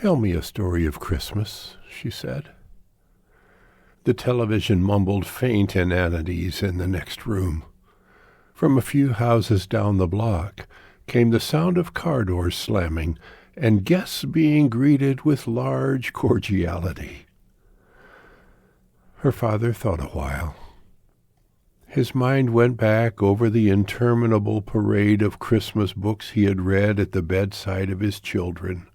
"Tell me a story of Christmas," she said. The television mumbled faint inanities in the next room. From a few houses down the block came the sound of car doors slamming and guests being greeted with large cordiality. Her father thought a while. His mind went back over the interminable parade of Christmas books he had read at the bedside of his children.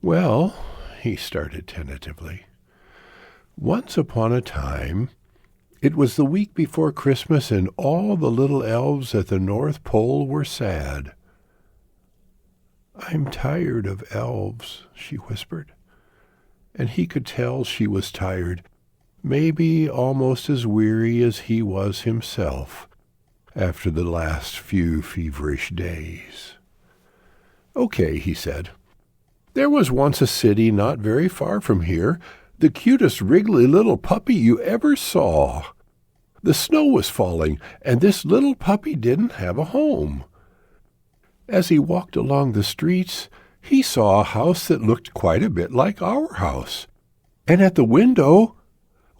"Well," he started tentatively, "once upon a time, it was the week before Christmas, and all the little elves at the North Pole were sad." "I'm tired of elves," she whispered, and he could tell she was tired, maybe almost as weary as he was himself after the last few feverish days. "Okay," he said. "There was once a city not very far from here, the cutest wriggly little puppy you ever saw. The snow was falling, and this little puppy didn't have a home. As he walked along the streets, he saw a house that looked quite a bit like our house, and at the window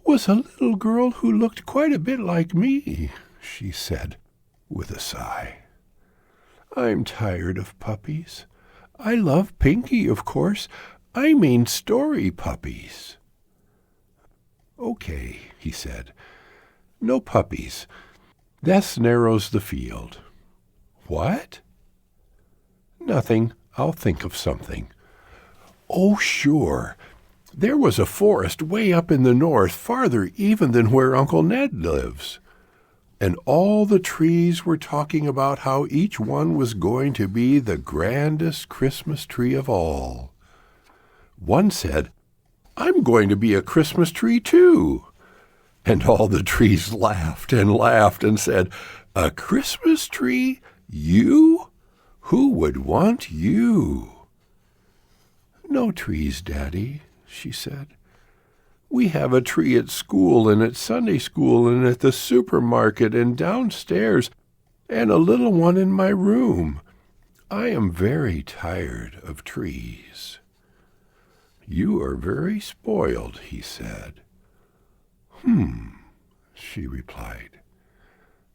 was a little girl who looked quite a bit like me," she said with a sigh. "I'm tired of puppies. I love Pinky, of course. I mean story puppies." "Okay," he said. "No puppies. This narrows the field." "What?" "Nothing. I'll think of something." "Oh, sure. There was a forest way up in the north, farther even than where Uncle Ned lives. And all the trees were talking about how each one was going to be the grandest Christmas tree of all. One said, 'I'm going to be a Christmas tree too.' And all the trees laughed and said, 'A Christmas tree? You? Who would want you?' 'No trees, Daddy,' she said. 'We have a tree at school and at Sunday school and at the supermarket and downstairs, and a little one in my room. I am very tired of trees.' 'You are very spoiled,' he said. 'She replied.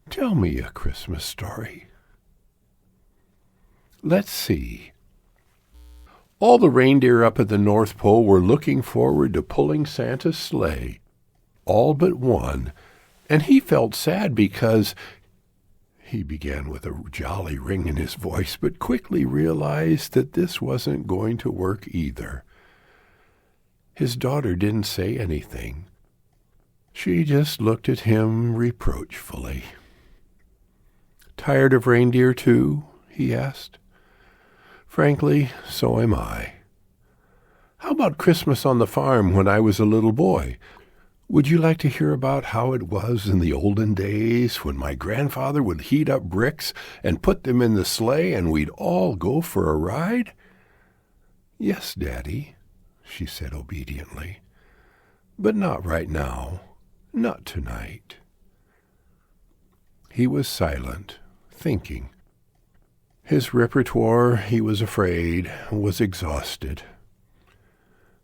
'Tell me a Christmas story.' Let's see. All the reindeer up at the North Pole were looking forward to pulling Santa's sleigh, all but one, and he felt sad because— He began with a jolly ring in his voice, but quickly realized that this wasn't going to work either. His daughter didn't say anything. She just looked at him reproachfully. "Tired of reindeer too?" he asked. "Frankly, so am I. How about Christmas on the farm when I was a little boy? Would you like to hear about how it was in the olden days when my grandfather would heat up bricks and put them in the sleigh and we'd all go for a ride?" "Yes, Daddy," she said obediently. "But not right now. Not tonight." He was silent, thinking. His repertoire, he was afraid, was exhausted.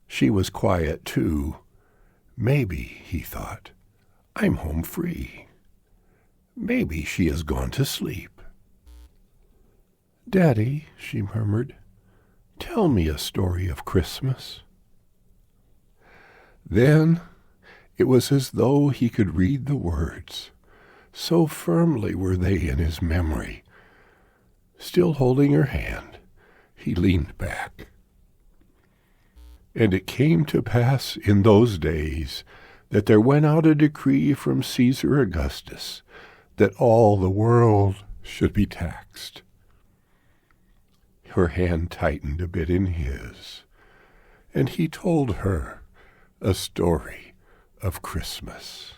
She was quiet, too. Maybe, he thought, I'm home free. Maybe she has gone to sleep. "Daddy," she murmured, "tell me a story of Christmas." Then it was as though he could read the words. So firmly were they in his memory. Still holding her hand, he leaned back. "And it came to pass in those days that there went out a decree from Caesar Augustus that all the world should be taxed." Her hand tightened a bit in his, and he told her a story of Christmas.